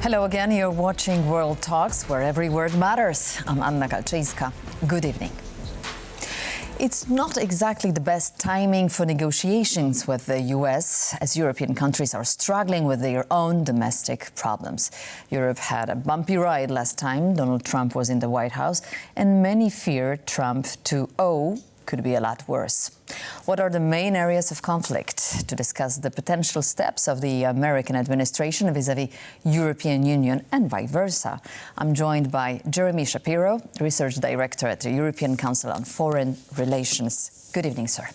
Hello again, you're watching World Talks, where every word matters. I'm Anna Galczyńska. Good evening. It's not exactly the best timing for negotiations with the US, as European countries are struggling with their own domestic problems. Europe had a bumpy ride last time Donald Trump was in the White House, and many fear Trump 2.0 could be a lot worse. What are the main areas of conflict? To discuss the potential steps of the American administration vis-à-vis European Union and vice versa, I'm joined by Jeremy Shapiro, Research Director at the European Council on Foreign Relations. Good evening, sir.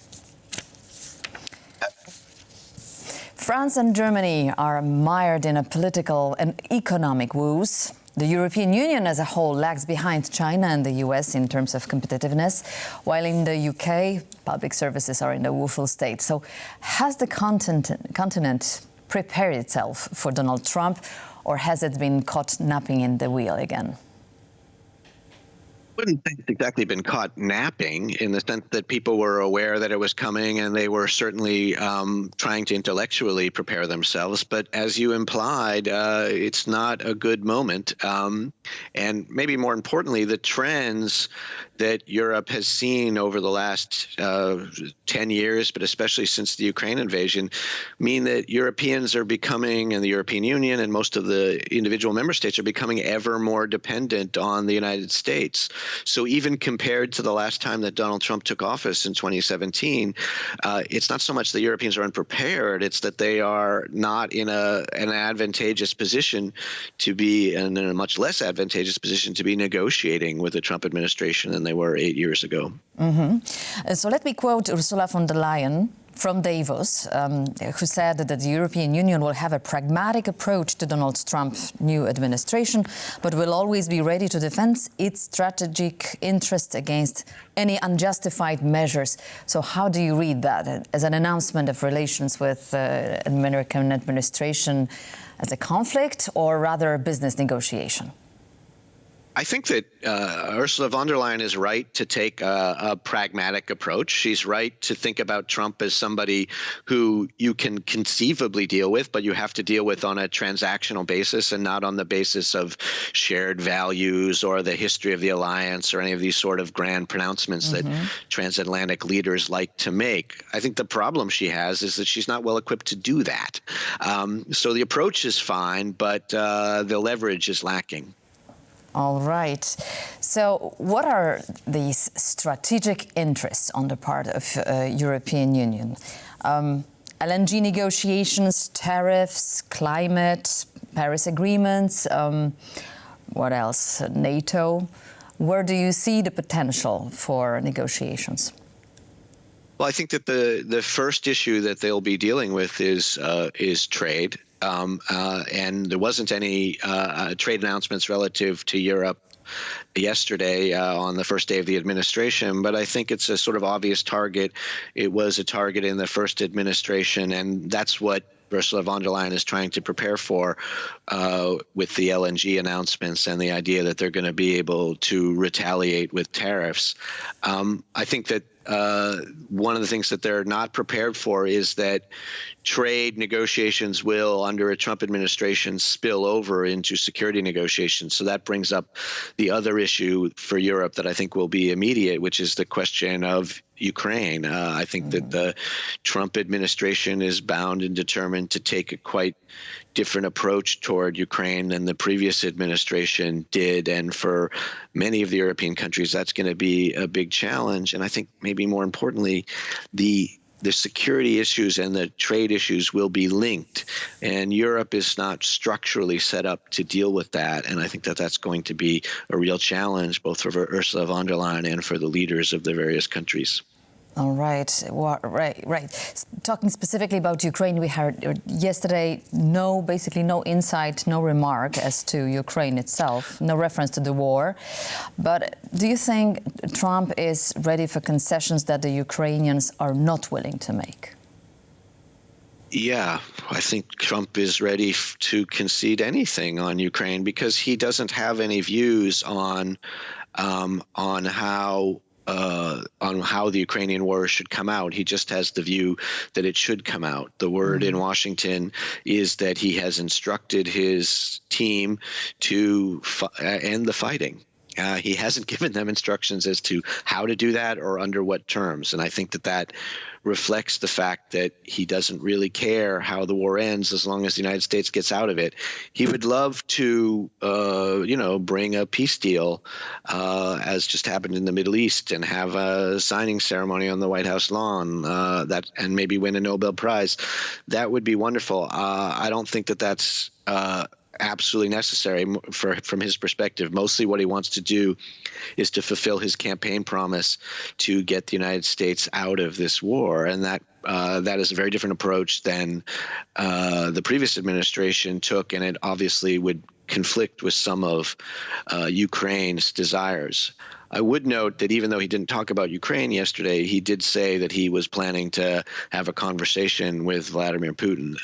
France and Germany are mired in a political and economic woes. The European Union as a whole lags behind China and the US in terms of competitiveness, while in the UK, public services are in a woeful state. So has the continent prepared itself for Donald Trump, or has it been caught napping in the wheel again? I wouldn't think it's exactly been caught napping, in the sense that people were aware that it was coming, and they were certainly trying to intellectually prepare themselves. But as you implied, it's not a good moment. And maybe more importantly, the trends that Europe has seen over the last 10 years, but especially since the Ukraine invasion, mean that Europeans are becoming, and the European Union and most of the individual member states are becoming ever more dependent on the United States. So even compared to the last time that Donald Trump took office in 2017, it's not so much that Europeans are unprepared, it's that they are not in an advantageous position to be, and in a much less advantageous position to be negotiating with the Trump administration than they were 8 years ago. So let me quote Ursula von der Leyen from Davos, who said that the European Union will have a pragmatic approach to Donald Trump's new administration, but will always be ready to defend its strategic interests against any unjustified measures. So how do you read that as an announcement of relations with the American administration as a conflict, or rather a business negotiation? I think that Ursula von der Leyen is right to take a pragmatic approach. She's right to think about Trump as somebody who you can conceivably deal with, but you have to deal with on a transactional basis and not on the basis of shared values or the history of the alliance or any of these sort of grand pronouncements that transatlantic leaders like to make. I think the problem she has is that she's not well equipped to do that. So the approach is fine, but the leverage is lacking. All right. So what are these strategic interests on the part of European Union? LNG negotiations, tariffs, climate, Paris agreements, what else? NATO. Where do you see the potential for negotiations? Well, I think that the first issue that they'll be dealing with is trade. And there wasn't any trade announcements relative to Europe yesterday on the first day of the administration, but I think it's a sort of obvious target. It was a target in the first administration, and that's what Ursula von der Leyen is trying to prepare for with the LNG announcements and the idea that they're going to be able to retaliate with tariffs. I think that one of the things that they're not prepared for is that trade negotiations will, under a Trump administration, spill over into security negotiations. So that brings up the other issue for Europe that I think will be immediate, which is the question of Ukraine. I think that the Trump administration is bound and determined to take a quite different approach toward Ukraine than the previous administration did. And for many of the European countries, that's going to be a big challenge. And I think maybe more importantly, the security issues and the trade issues will be linked. And Europe is not structurally set up to deal with that. And I think that that's going to be a real challenge, both for Ursula von der Leyen and for the leaders of the various countries. All right. Well, right. Talking specifically about Ukraine, we heard yesterday basically no insight, no remark as to Ukraine itself, no reference to the war. But do you think Trump is ready for concessions that the Ukrainians are not willing to make? Yeah, I think Trump is ready to concede anything on Ukraine because he doesn't have any views on how on how the Ukrainian war should come out. He just has the view that it should come out. The word in Washington is that he has instructed his team to end the fighting. He hasn't given them instructions as to how to do that or under what terms. And I think that reflects the fact that he doesn't really care how the war ends as long as the United States gets out of it. He would love to, bring a peace deal, as just happened in the Middle East, and have a signing ceremony on the White House lawn, and maybe win a Nobel Prize. That would be wonderful. I don't think that's absolutely necessary from his perspective. Mostly what he wants to do is to fulfill his campaign promise to get the United States out of this war. And that is a very different approach than the previous administration took, and it obviously would conflict with some of Ukraine's desires. I would note that even though he didn't talk about Ukraine yesterday, he did say that he was planning to have a conversation with Vladimir Putin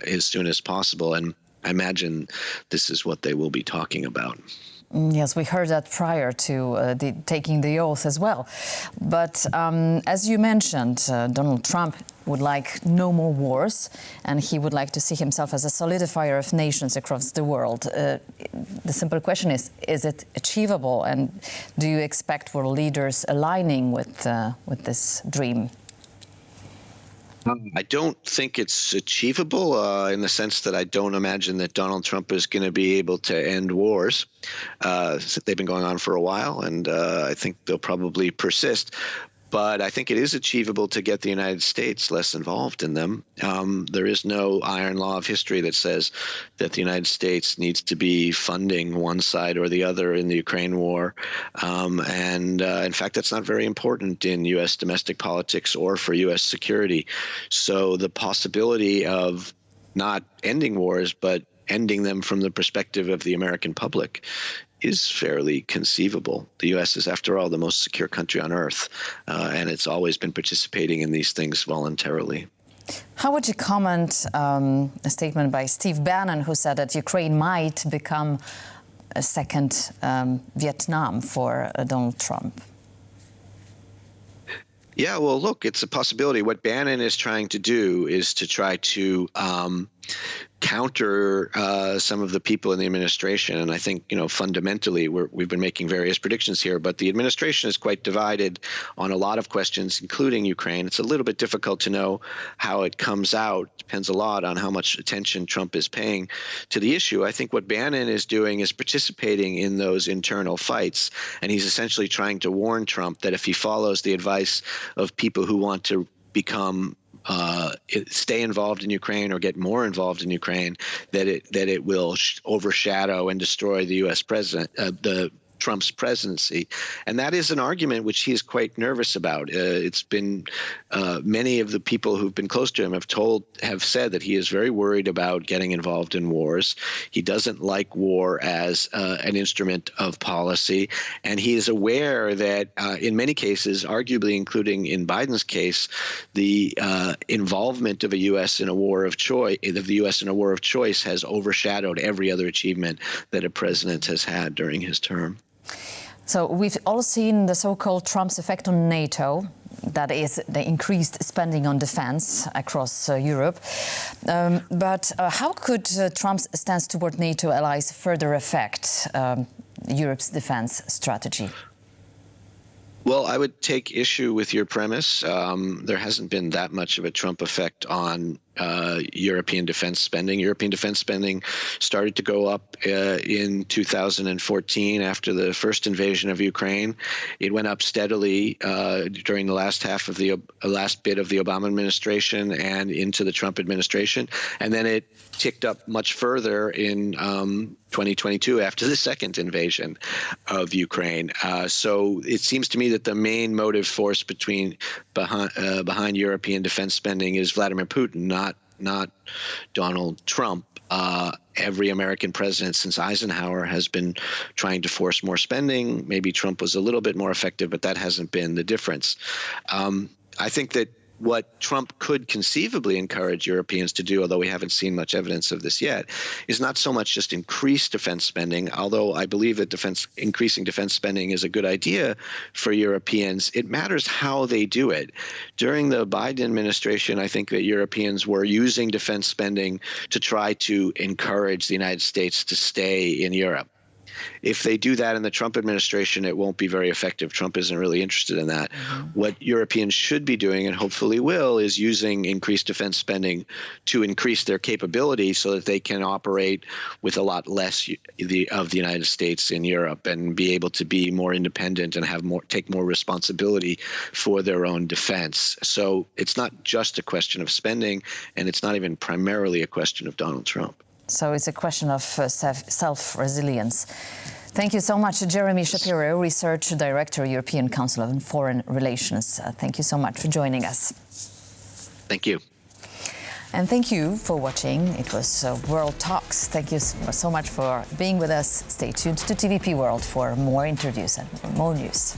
as soon as possible. And I imagine this is what they will be talking about. Yes, we heard that prior to taking the oath as well. But as you mentioned, Donald Trump would like no more wars, and he would like to see himself as a solidifier of nations across the world. The simple question is it achievable? And do you expect world leaders aligning with this dream? I don't think it's achievable in the sense that I don't imagine that Donald Trump is going to be able to end wars. They've been going on for a while, and I think they'll probably persist. But I think it is achievable to get the United States less involved in them. There is no iron law of history that says that the United States needs to be funding one side or the other in the Ukraine war. In fact, that's not very important in U.S. domestic politics or for U.S. security. So the possibility of not ending wars, but ending them from the perspective of the American public is fairly conceivable. The U.S. is, after all, the most secure country on earth, and it's always been participating in these things voluntarily. How would you comment a statement by Steve Bannon, who said that Ukraine might become a second Vietnam for Donald Trump? Yeah, well, look, it's a possibility. What Bannon is trying to do is to try to counter some of the people in the administration. And I think, fundamentally, we've been making various predictions here, but the administration is quite divided on a lot of questions, including Ukraine. It's a little bit difficult to know how it comes out. Depends a lot on how much attention Trump is paying to the issue. I think what Bannon is doing is participating in those internal fights, and he's essentially trying to warn Trump that if he follows the advice of people who want to become stay involved in Ukraine or get more involved in Ukraine, that it will overshadow and destroy the U.S. president, Trump's presidency. And that is an argument which he is quite nervous about. It's been many of the people who've been close to him have said that he is very worried about getting involved in wars. He doesn't like war as an instrument of policy, and he is aware that in many cases, arguably including in Biden's case, the involvement of the U.S. in a war of choice has overshadowed every other achievement that a president has had during his term. So we've all seen the so-called Trump's effect on NATO, that is the increased spending on defense across Europe. But how could Trump's stance toward NATO allies further affect Europe's defense strategy? Well, I would take issue with your premise. There hasn't been that much of a Trump effect on European defense spending. European defense spending started to go up in 2014 after the first invasion of Ukraine. It went up steadily during the last bit of the Obama administration and into the Trump administration, and then it ticked up much further in 2022 after the second invasion of Ukraine. So it seems to me that the main motive force behind European defense spending is Vladimir Putin, not Donald Trump. Every American president since Eisenhower has been trying to force more spending. Maybe Trump was a little bit more effective, but that hasn't been the difference. I think that what Trump could conceivably encourage Europeans to do, although we haven't seen much evidence of this yet, is not so much just increase defense spending, although I believe that increasing defense spending is a good idea for Europeans. It matters how they do it. During the Biden administration, I think that Europeans were using defense spending to try to encourage the United States to stay in Europe. If they do that in the Trump administration, it won't be very effective. Trump isn't really interested in that. What Europeans should be doing, and hopefully will, is using increased defense spending to increase their capability so that they can operate with a lot less of the United States in Europe and be able to be more independent and take more responsibility for their own defense. So it's not just a question of spending, and it's not even primarily a question of Donald Trump. So it's a question of self-resilience. Thank you so much, Jeremy Shapiro, Research Director, European Council on Foreign Relations. Thank you so much for joining us. Thank you. And thank you for watching. It was World Talks. Thank you so much for being with us. Stay tuned to TVP World for more interviews and more news.